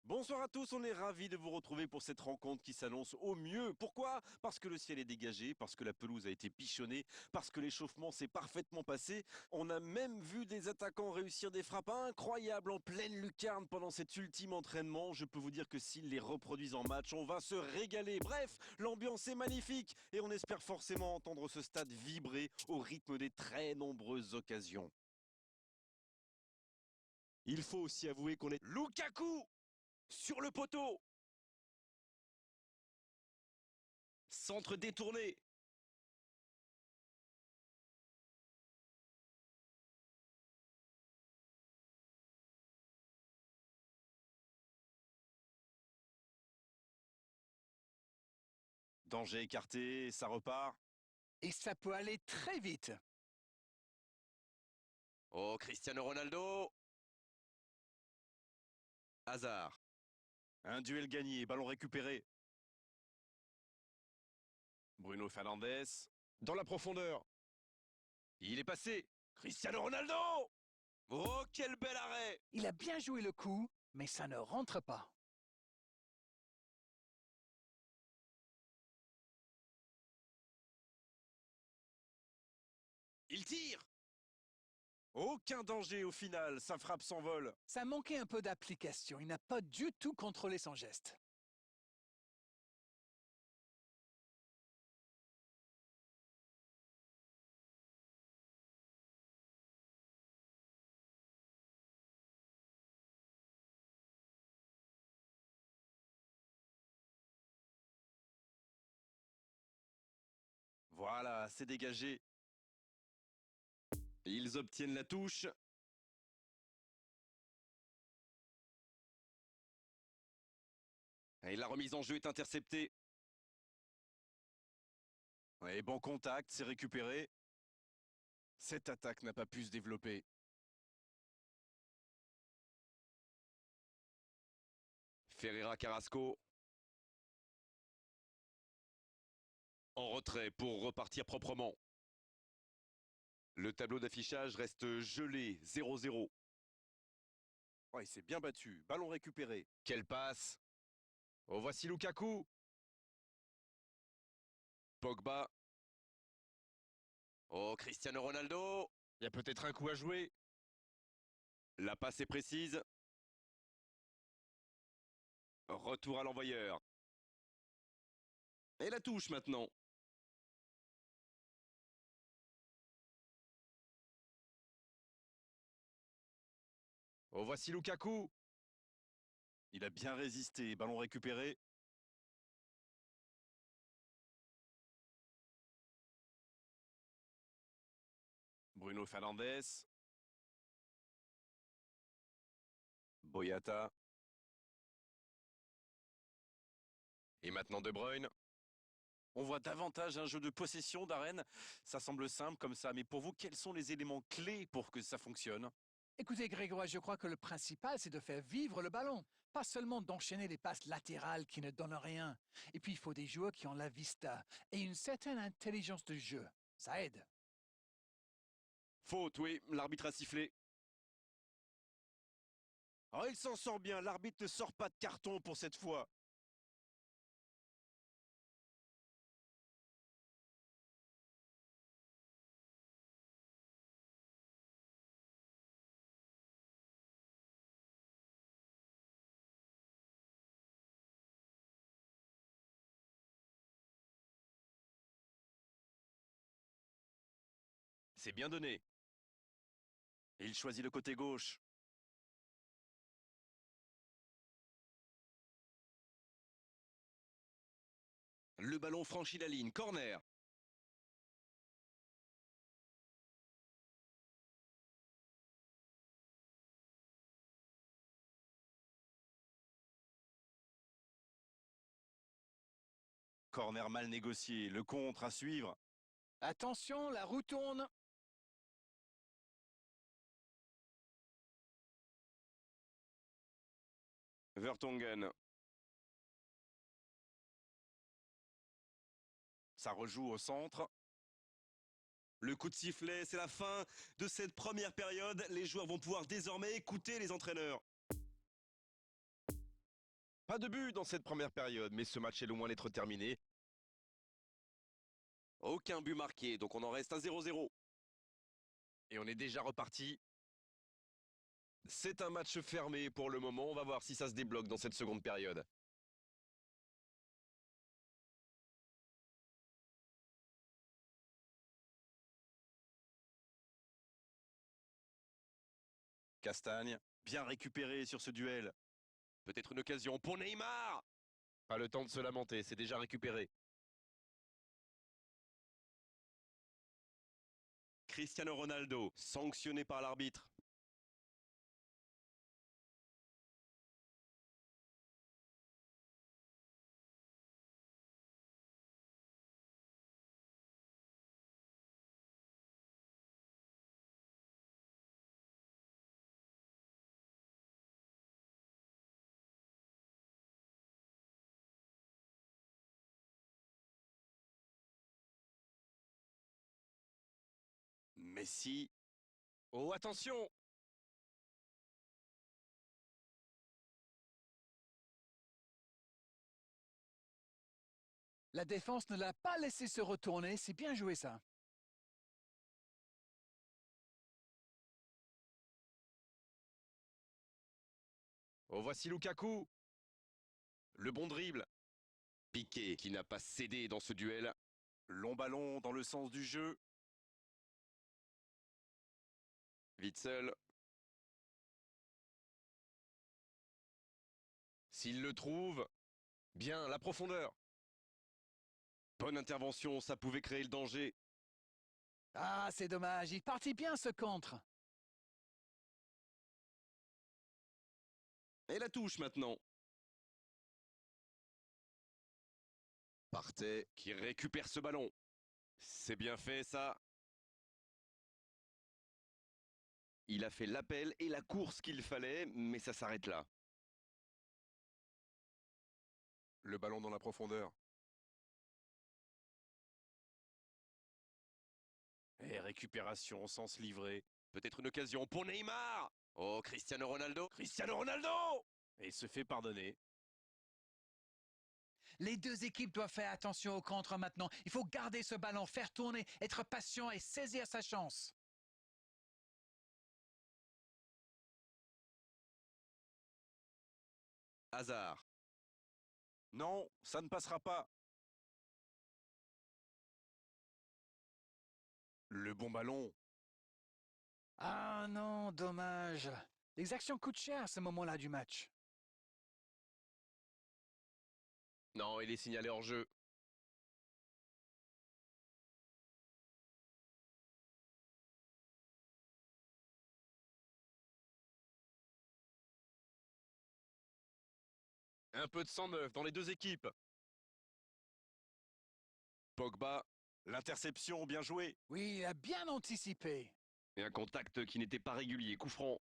Bonsoir à tous, on est ravis de vous retrouver pour cette rencontre qui s'annonce au mieux. Pourquoi? Parce que le ciel est dégagé, parce que la pelouse a été pichonnée, parce que l'échauffement s'est parfaitement passé. On a même vu des attaquants réussir des frappes incroyables en pleine lucarne pendant cet ultime entraînement. Je peux vous dire que s'ils les reproduisent en match, on va se régaler. Bref, l'ambiance est magnifique et on espère forcément entendre ce stade vibrer au rythme des très nombreuses occasions. Il faut aussi avouer qu'on est Lukaku sur le poteau. Centre détourné. Danger écarté, ça repart. Et ça peut aller très vite. Oh, Cristiano Ronaldo. Hazard. Un duel gagné, ballon récupéré. Bruno Fernandes. Dans la profondeur. Il est passé. Cristiano Ronaldo. Oh, quel bel arrêt. Il a bien joué le coup, mais ça ne rentre pas. Il tire. Aucun danger au final, sa frappe s'envole. Ça manquait un peu d'application. Il n'a pas du tout contrôlé son geste. Voilà, c'est dégagé. Ils obtiennent la touche. Et la remise en jeu est interceptée. Et bon contact, c'est récupéré. Cette attaque n'a pas pu se développer. Ferreira Carrasco. En retrait pour repartir proprement. Le tableau d'affichage reste gelé, 0-0. Oh, il s'est bien battu, ballon récupéré. Quelle passe. Oh, voici Lukaku. Pogba. Oh, Cristiano Ronaldo. Il y a peut-être un coup à jouer. La passe est précise. Retour à l'envoyeur. Et la touche maintenant. Oh, voici Lukaku. Il a bien résisté, ballon récupéré. Bruno Fernandes. Boyata. Et maintenant De Bruyne. On voit davantage un jeu de possession d'Arène. Ça semble simple comme ça, mais pour vous, quels sont les éléments clés pour que ça fonctionne? Écoutez, Grégoire, je crois que le principal, c'est de faire vivre le ballon. Pas seulement d'enchaîner des passes latérales qui ne donnent rien. Et puis, il faut des joueurs qui ont la vista et une certaine intelligence de jeu. Ça aide. Faute, oui, l'arbitre a sifflé. Oh, il s'en sort bien, l'arbitre ne sort pas de carton pour cette fois. C'est bien donné. Il choisit le côté gauche. Le ballon franchit la ligne, corner. Corner mal négocié, le contre à suivre. Attention, la roue tourne. Vertonghen. Ça rejoue au centre. Le coup de sifflet, c'est la fin de cette première période. Les joueurs vont pouvoir désormais écouter les entraîneurs. Pas de but dans cette première période, mais ce match est loin d'être terminé. Aucun but marqué, donc on en reste à 0-0. Et on est déjà reparti. C'est un match fermé pour le moment, on va voir si ça se débloque dans cette seconde période. Castagne, bien récupéré sur ce duel. Peut-être une occasion pour Neymar. Pas le temps de se lamenter, c'est déjà récupéré. Cristiano Ronaldo, sanctionné par l'arbitre. Messi. Oh, attention! La défense ne l'a pas laissé se retourner, c'est bien joué ça. Oh, voici Lukaku. Le bon dribble. Piqué qui n'a pas cédé dans ce duel. Long ballon dans le sens du jeu. Witsel. S'il le trouve, bien, la profondeur. Bonne intervention, ça pouvait créer le danger. Ah, c'est dommage, il partit bien ce contre. Et la touche maintenant. Partey qui récupère ce ballon. C'est bien fait ça. Il a fait l'appel et la course qu'il fallait, mais ça s'arrête là. Le ballon dans la profondeur. Et récupération sans se livrer. Peut-être une occasion pour Neymar. Oh, Cristiano Ronaldo. Cristiano Ronaldo! Et il se fait pardonner. Les deux équipes doivent faire attention au contre maintenant. Il faut garder ce ballon, faire tourner, être patient et saisir sa chance. Hazard. Non, ça ne passera pas. Le bon ballon. Ah non, dommage. Les actions coûtent cher à ce moment-là du match. Non, il est signalé hors jeu. Un peu de sang neuf dans les deux équipes. Pogba, l'interception bien jouée. Oui, il a bien anticipé. Et un contact qui n'était pas régulier, coup franc.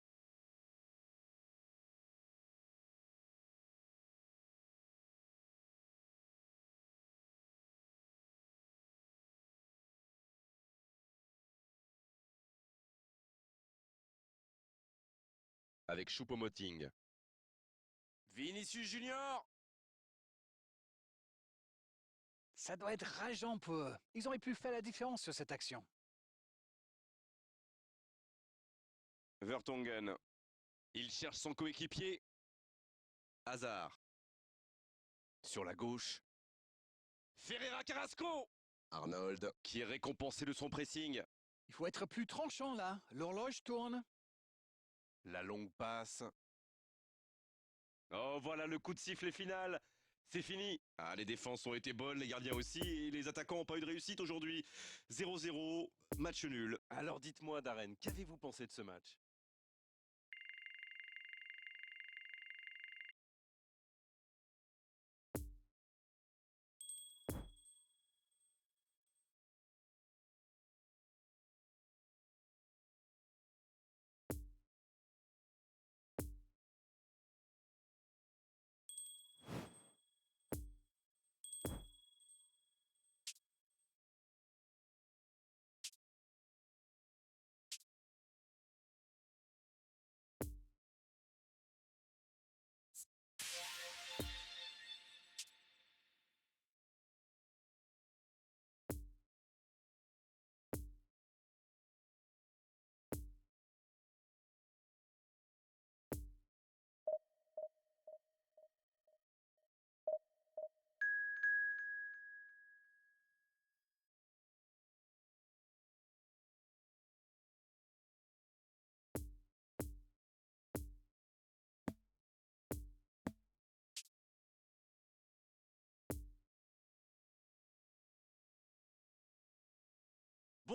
Avec Choupo-Moting. Vinicius Junior. Ça doit être rageant pour eux. Ils auraient pu faire la différence sur cette action. Vertonghen. Il cherche son coéquipier. Hazard. Sur la gauche. Ferreira Carrasco. Arnold, qui est récompensé de son pressing. Il faut être plus tranchant là. L'horloge tourne. La longue passe. Oh, voilà le coup de sifflet final. C'est fini. Ah, les défenses ont été bonnes, les gardiens aussi, et les attaquants n'ont pas eu de réussite aujourd'hui. 0-0, match nul. Alors dites-moi, Darren, qu'avez-vous pensé de ce match?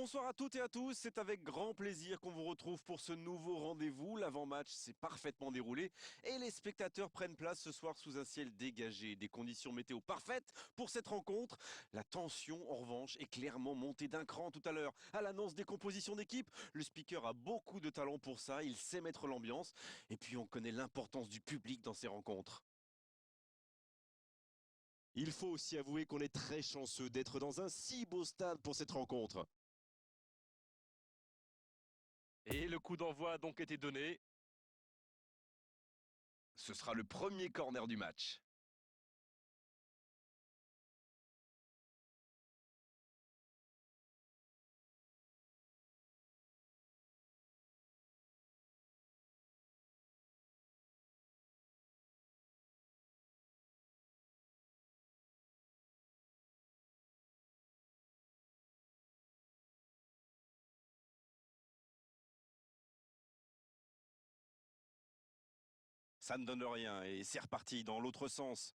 Bonsoir à toutes et à tous, c'est avec grand plaisir qu'on vous retrouve pour ce nouveau rendez-vous. L'avant-match s'est parfaitement déroulé et les spectateurs prennent place ce soir sous un ciel dégagé, des conditions météo parfaites pour cette rencontre. La tension, en revanche, est clairement montée d'un cran tout à l'heure. À l'annonce des compositions d'équipe, le speaker a beaucoup de talent pour ça, il sait mettre l'ambiance et puis on connaît l'importance du public dans ces rencontres. Il faut aussi avouer qu'on est très chanceux d'être dans un si beau stade pour cette rencontre. Et le coup d'envoi a donc été donné. Ce sera le premier corner du match. Ça ne donne rien et c'est reparti dans l'autre sens.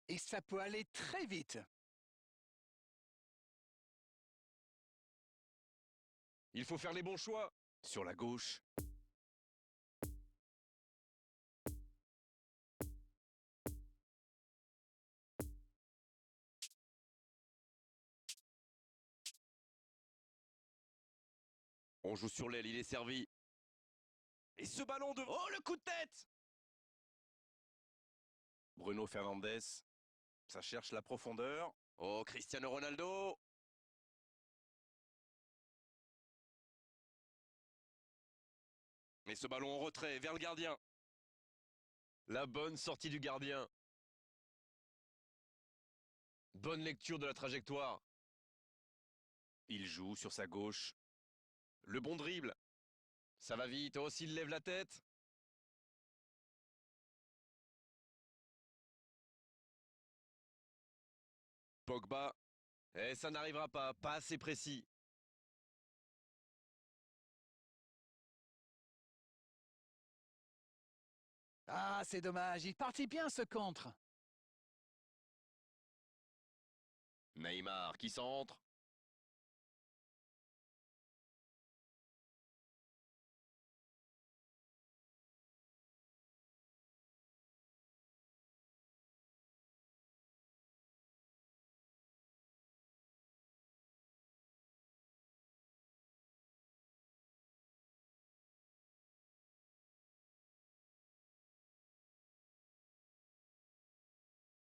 Et ça peut aller très vite. Il faut faire les bons choix. Sur la gauche. On joue sur l'aile, il est servi. Et ce ballon de... Oh, le coup de tête! Bruno Fernandes. Ça cherche la profondeur. Oh, Cristiano Ronaldo. Mais ce ballon en retrait, vers le gardien. La bonne sortie du gardien. Bonne lecture de la trajectoire. Il joue sur sa gauche. Le bon dribble. Ça va vite. Oh, s'il lève la tête. Pogba. Et ça n'arrivera pas. Pas assez précis. Ah, c'est dommage, il partit bien ce contre. Neymar qui centre.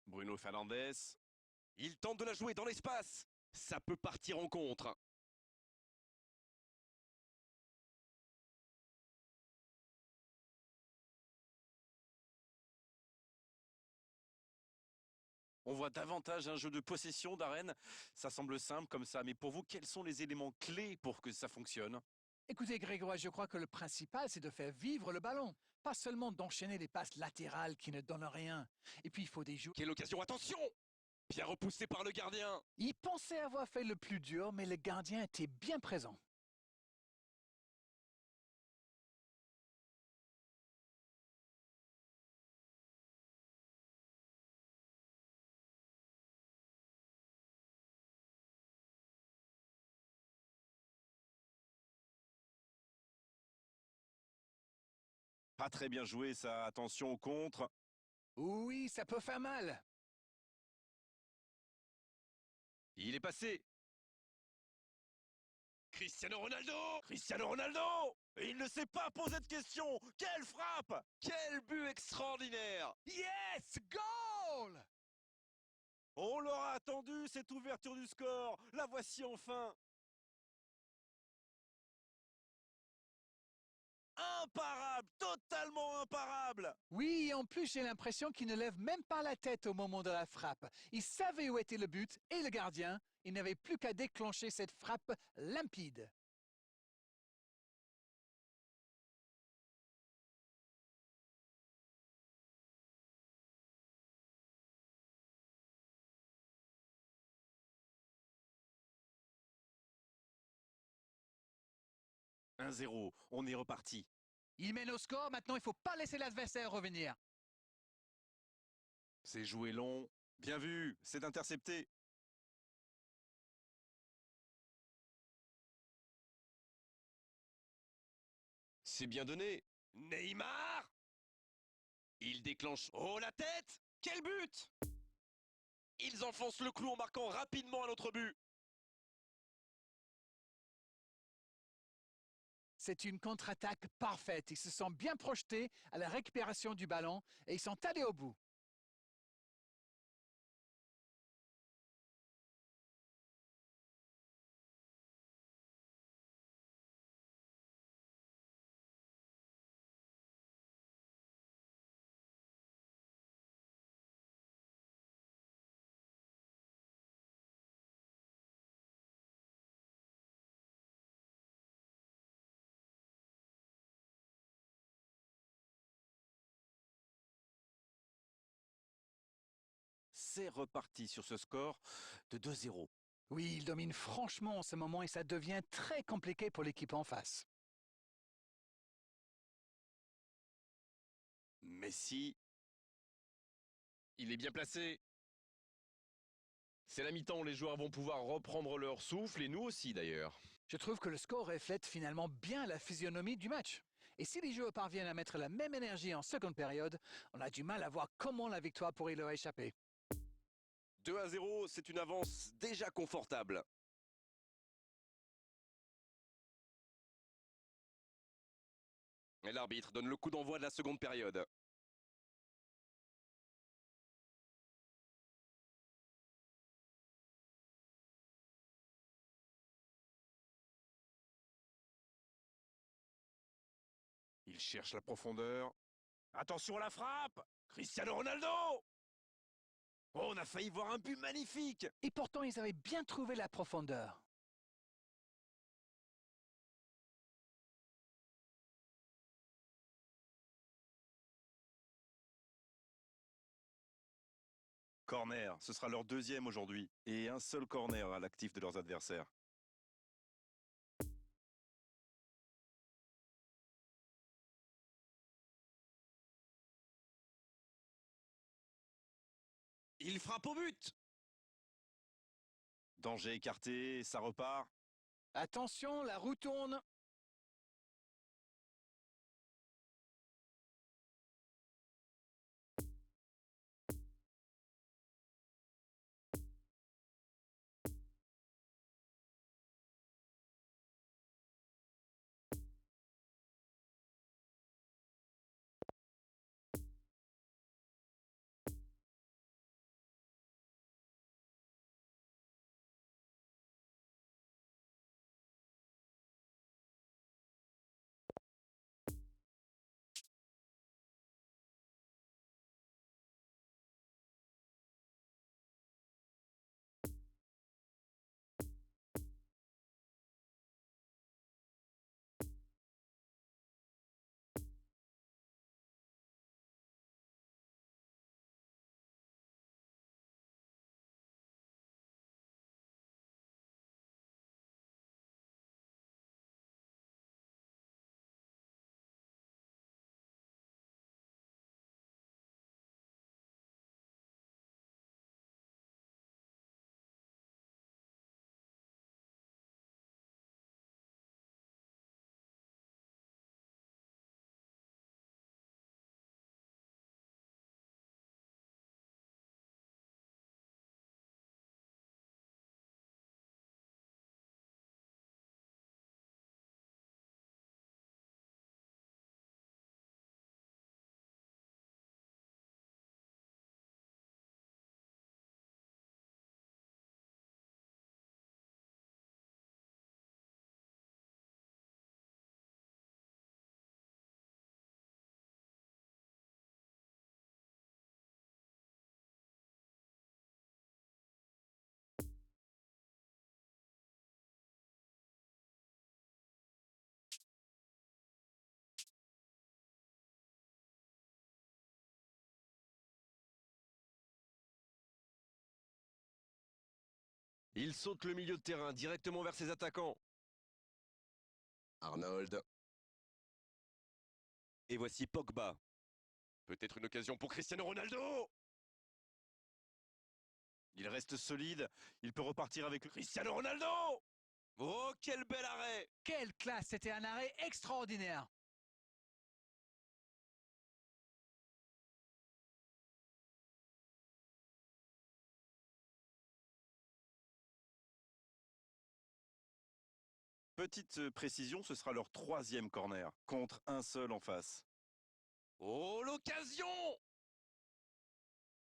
Bruno Fernandes. Il tente de la jouer dans l'espace. Ça peut partir en contre. On voit davantage un jeu de possession d'arène. Ça semble simple comme ça, mais pour vous, quels sont les éléments clés pour que ça fonctionne? Écoutez, Grégoire, je crois que le principal, c'est de faire vivre le ballon. Pas seulement d'enchaîner les passes latérales qui ne donnent rien. Et puis, il faut des joueurs. Quelle occasion, attention! Bien repoussé par le gardien. Il pensait avoir fait le plus dur, mais le gardien était bien présent. Pas très bien joué ça, attention au contre. Oui, ça peut faire mal. Il est passé. Cristiano Ronaldo! Cristiano Ronaldo! Et il ne s'est pas posé de questions. Quelle frappe! Quel but extraordinaire! Yes! Goal! On l'aura attendu, cette ouverture du score. La voici enfin. Imparable, totalement imparable. Oui, et en plus, j'ai l'impression qu'il ne lève même pas la tête au moment de la frappe. Il savait où était le but et le gardien. Il n'avait plus qu'à déclencher cette frappe limpide. 1-0, on est reparti. Il mène au score, maintenant il ne faut pas laisser l'adversaire revenir. C'est joué long. Bien vu, c'est intercepté. C'est bien donné. Neymar! Il déclenche. Oh, la tête! Quel but! Ils enfoncent le clou en marquant rapidement un autre but. C'est une contre-attaque parfaite. Ils se sont bien projetés à la récupération du ballon et ils sont allés au bout. C'est reparti sur ce score de 2-0. Oui, ils dominent franchement en ce moment et ça devient très compliqué pour l'équipe en face. Messi. Il est bien placé. C'est la mi-temps où les joueurs vont pouvoir reprendre leur souffle, et nous aussi d'ailleurs. Je trouve que le score reflète finalement bien la physionomie du match. Et si les joueurs parviennent à mettre la même énergie en seconde période, on a du mal à voir comment la victoire pourrait leur échapper. 2-0, c'est une avance déjà confortable. Et l'arbitre donne le coup d'envoi de la seconde période. Il cherche la profondeur. Attention à la frappe! Cristiano Ronaldo! Oh, on a failli voir un but magnifique! Et pourtant, ils avaient bien trouvé la profondeur. Corner, ce sera leur deuxième aujourd'hui. Et un seul corner à l'actif de leurs adversaires. Il frappe au but! Danger écarté, ça repart. Attention, la roue tourne. Il saute le milieu de terrain directement vers ses attaquants. Arnold. Et voici Pogba. Peut-être une occasion pour Cristiano Ronaldo! Il reste solide. Il peut repartir avec Cristiano Ronaldo! Oh, quel bel arrêt! Quelle classe! C'était un arrêt extraordinaire. Petite précision, ce sera leur troisième corner, contre un seul en face. Oh, l'occasion!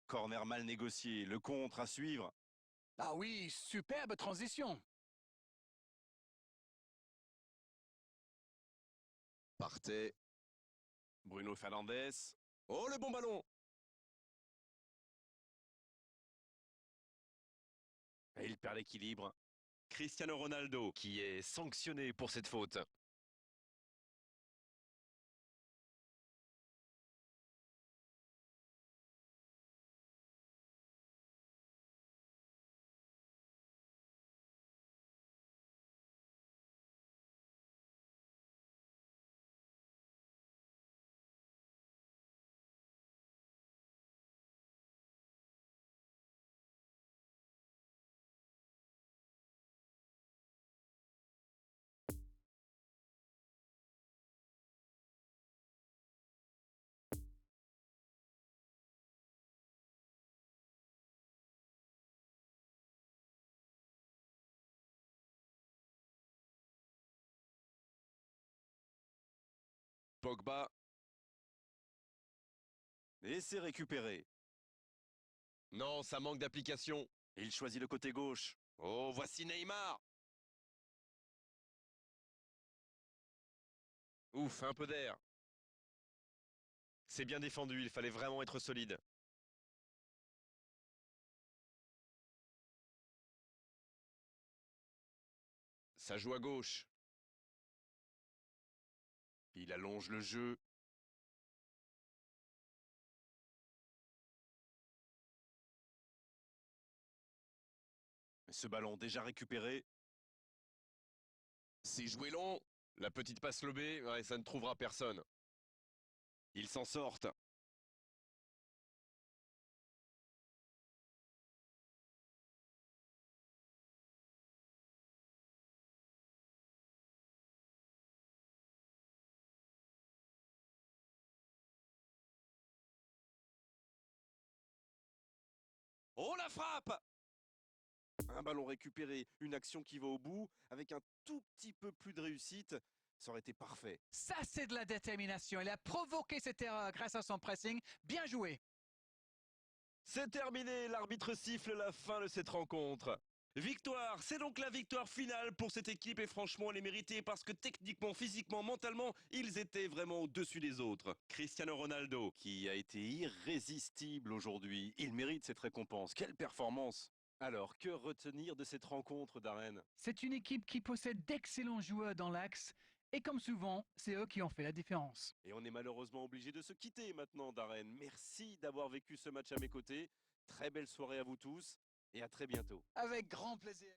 Corner mal négocié, le contre à suivre. Ah oui, superbe transition. Partez. Bruno Fernandes. Oh, le bon ballon! Et il perd l'équilibre. Cristiano Ronaldo qui est sanctionné pour cette faute. Pogba. Et c'est récupéré. Non, ça manque d'application. Il choisit le côté gauche. Oh, voici Neymar! Ouf, un peu d'air. C'est bien défendu, il fallait vraiment être solide. Ça joue à gauche. Il allonge le jeu. Ce ballon déjà récupéré. C'est joué long. La petite passe lobée, ouais, ça ne trouvera personne. Ils s'en sortent. Oh la frappe! Un ballon récupéré, une action qui va au bout, avec un tout petit peu plus de réussite, ça aurait été parfait. Ça, c'est de la détermination. Il a provoqué cette erreur grâce à son pressing. Bien joué. C'est terminé, l'arbitre siffle la fin de cette rencontre. Victoire, c'est donc la victoire finale pour cette équipe et franchement elle est méritée parce que techniquement, physiquement, mentalement, ils étaient vraiment au-dessus des autres. Cristiano Ronaldo, qui a été irrésistible aujourd'hui, il mérite cette récompense. Quelle performance! Alors, que retenir de cette rencontre, Darren? C'est une équipe qui possède d'excellents joueurs dans l'axe. Et comme souvent, c'est eux qui ont fait la différence. Et on est malheureusement obligé de se quitter maintenant, Darren. Merci d'avoir vécu ce match à mes côtés. Très belle soirée à vous tous et à très bientôt. Avec grand plaisir.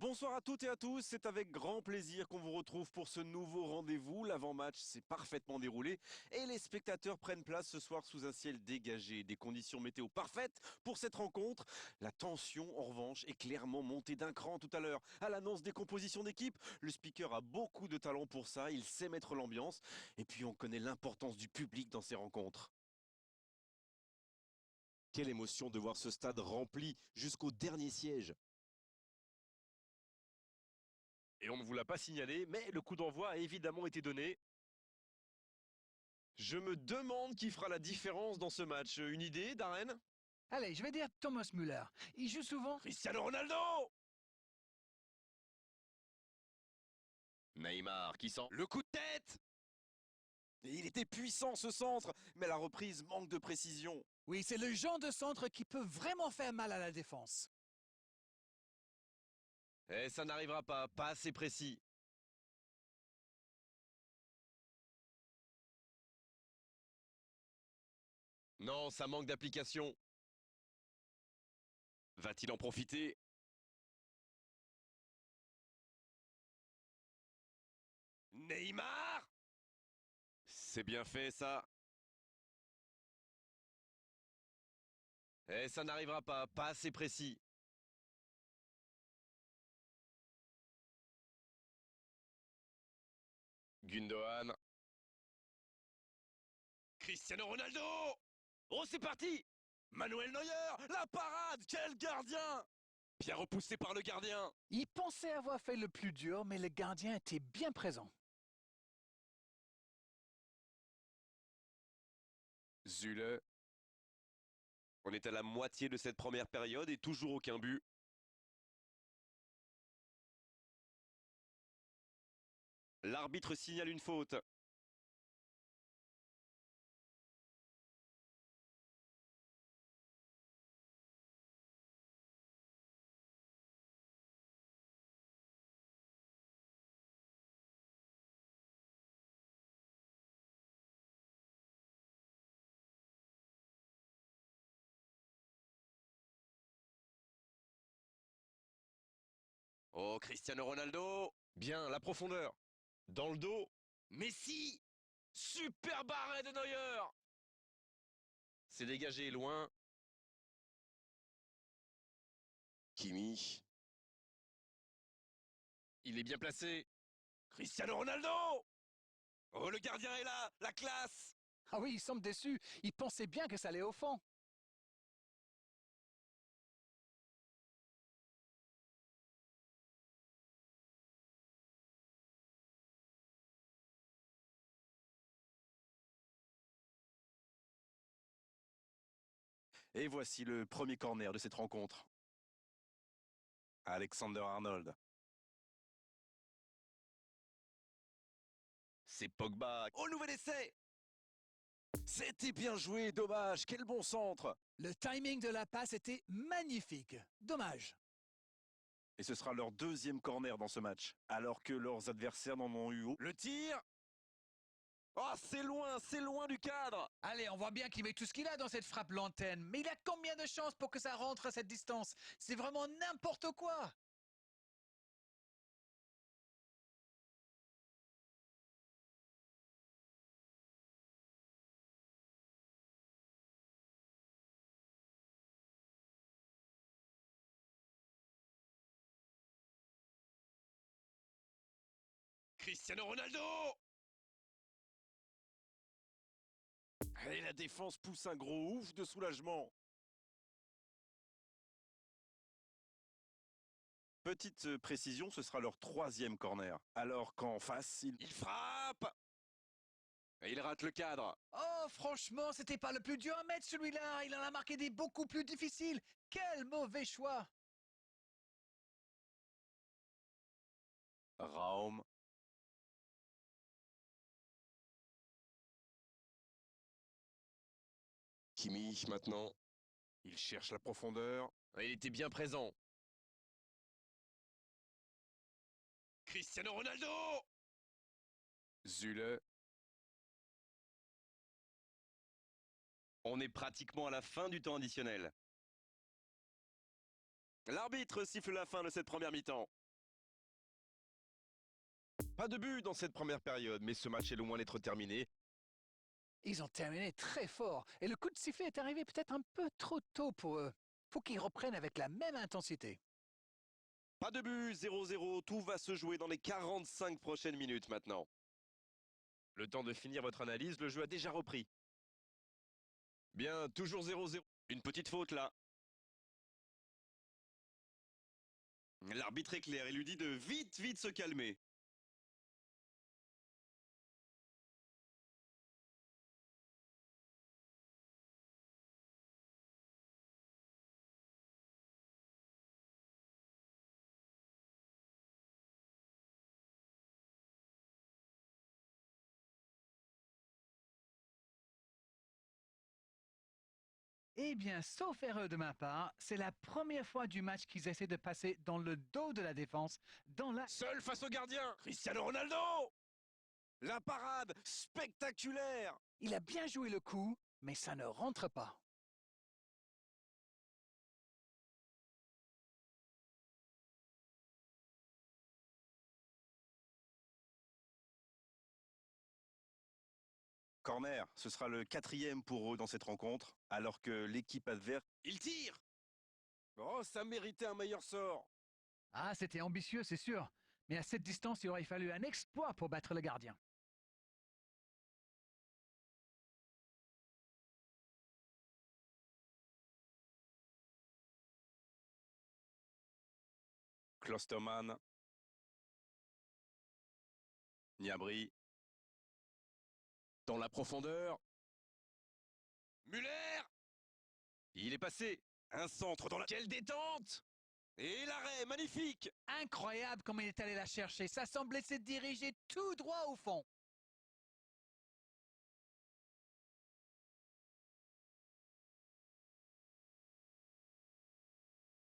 Bonsoir à toutes et à tous, c'est avec grand plaisir qu'on vous retrouve pour ce nouveau rendez-vous. L'avant-match s'est parfaitement déroulé et les spectateurs prennent place ce soir sous un ciel dégagé. Des conditions météo parfaites pour cette rencontre. La tension, en revanche, est clairement montée d'un cran tout à l'heure. À l'annonce des compositions d'équipe, le speaker a beaucoup de talent pour ça, il sait mettre l'ambiance. Et puis on connaît l'importance du public dans ces rencontres. Quelle émotion de voir ce stade rempli jusqu'au dernier siège. Et on ne vous l'a pas signalé, mais le coup d'envoi a évidemment été donné. Je me demande qui fera la différence dans ce match. Une idée, Darren? Allez, je vais dire Thomas Müller. Il joue souvent. Cristiano Ronaldo! Neymar qui sent Le coup de tête! Et il était puissant ce centre, mais la reprise manque de précision. Oui, c'est le genre de centre qui peut vraiment faire mal à la défense. Et ça n'arrivera pas assez précis. Non, ça manque d'application. Va-t-il en profiter? Neymar! C'est bien fait ça. Et ça n'arrivera pas assez précis. Gundogan. Cristiano Ronaldo! Oh, c'est parti! Manuel Neuer! La parade! Quel gardien! Bien repoussé par le gardien. Il pensait avoir fait le plus dur, mais le gardien était bien présent. Zule. On est à la moitié de cette première période et toujours aucun but. L'arbitre signale une faute. Oh, Cristiano Ronaldo. Bien, la profondeur. Dans le dos. Messi. Super arrêt de Neuer. C'est dégagé loin. Kimi. Il est bien placé. Cristiano Ronaldo! Oh, le gardien est là! La classe! Ah oui, il semble déçu. Il pensait bien que ça allait au fond. Et voici le premier corner de cette rencontre. Alexander Arnold. C'est Pogba. Oh, nouvel essai! C'était bien joué, dommage, quel bon centre! Le timing de la passe était magnifique. Dommage. Et ce sera leur deuxième corner dans ce match, alors que leurs adversaires n'en ont eu aucun. Le tir! Oh, c'est loin du cadre! Allez, on voit bien qu'il met tout ce qu'il a dans cette frappe lointaine. Mais il a combien de chances pour que ça rentre à cette distance? C'est vraiment n'importe quoi. Cristiano Ronaldo! Et la défense pousse un gros ouf de soulagement. Petite précision, ce sera leur troisième corner. Alors qu'en face, il frappe! Et il rate le cadre. Oh, franchement, c'était pas le plus dur à mettre celui-là. Il en a marqué des beaucoup plus difficiles. Quel mauvais choix. Raum. Kimi maintenant. Il cherche la profondeur. Il était bien présent. Cristiano Ronaldo! Zule. On est pratiquement à la fin du temps additionnel. L'arbitre siffle la fin de cette première mi-temps. Pas de but dans cette première période, mais ce match est loin d'être terminé. Ils ont terminé très fort et le coup de sifflet est arrivé peut-être un peu trop tôt pour eux. Faut qu'ils reprennent avec la même intensité. Pas de but, 0-0, tout va se jouer dans les 45 prochaines minutes maintenant. Le temps de finir votre analyse, le jeu a déjà repris. Bien, toujours 0-0. Une petite faute là. L'arbitre est clair, il lui dit de vite se calmer. Eh bien, sauf erreur de ma part, c'est la première fois du match qu'ils essaient de passer dans le dos de la défense, dans la... Seul face au gardien. Cristiano Ronaldo! La parade spectaculaire! Il a bien joué le coup, mais ça ne rentre pas. Corner, ce sera le 4e pour eux dans cette rencontre, alors que l'équipe adverse... Il tire. Oh, ça méritait un meilleur sort! Ah, c'était ambitieux, c'est sûr. Mais à cette distance, il aurait fallu un exploit pour battre le gardien. Klosterman. Niabri. Dans la profondeur. Muller. Il est passé. Un centre dans la... Quelle détente. Et l'arrêt, magnifique! Incroyable comme il est allé la chercher. Ça semblait se diriger tout droit au fond.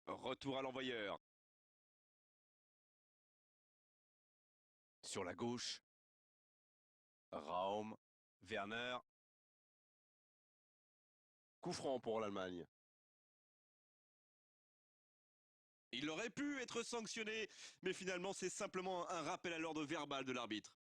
Retour à l'envoyeur. Sur la gauche. Raum. Werner. Coup franc pour l'Allemagne. Il aurait pu être sanctionné, mais finalement c'est simplement un rappel à l'ordre verbal de l'arbitre.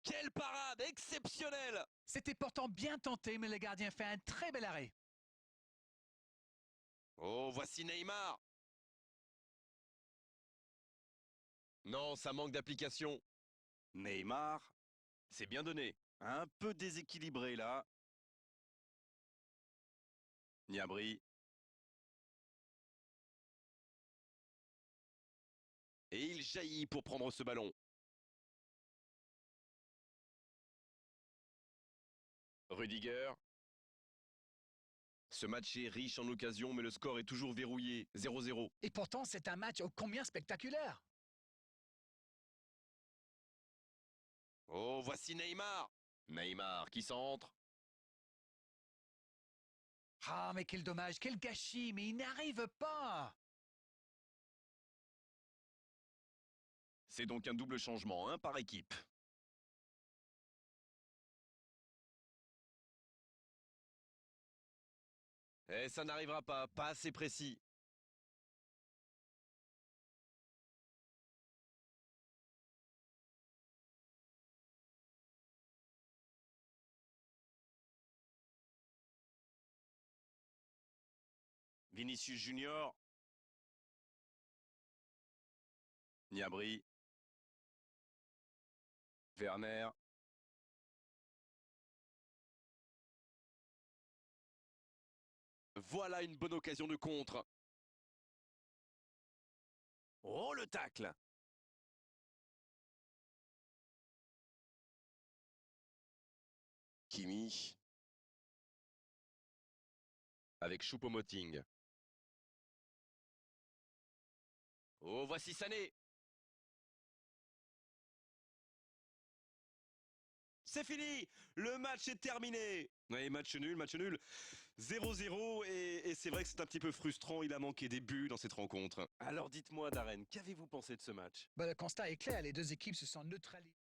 Quelle parade exceptionnelle! C'était pourtant bien tenté, mais le gardien fait un très bel arrêt. Oh, voici Neymar. Non, ça manque d'application. Neymar, C'est bien donné. un peu déséquilibré là. Niabri. Et il jaillit pour prendre ce ballon. Rudiger. Ce match est riche en occasions, mais le score est toujours verrouillé. 0-0. Et pourtant, c'est un match ô combien spectaculaire. Oh, voici Neymar. Neymar qui centre. Ah, mais quel dommage, quel gâchis, mais il n'arrive pas. C'est donc un double changement, un par équipe. Et ça n'arrivera pas, pas assez précis. Vinicius Junior. Niabri. Werner. Voilà une bonne occasion de contre. Oh, le tacle! Kimi. Avec Choupo-Moting. Oh, voici Sané. C'est fini! Le match est terminé! Oui, match nul, match nul. 0-0 et c'est vrai que c'est un petit peu frustrant, il a manqué des buts dans cette rencontre. Alors dites-moi, Darren, qu'avez-vous pensé de ce match? Le constat est clair, les deux équipes se sont neutralisées.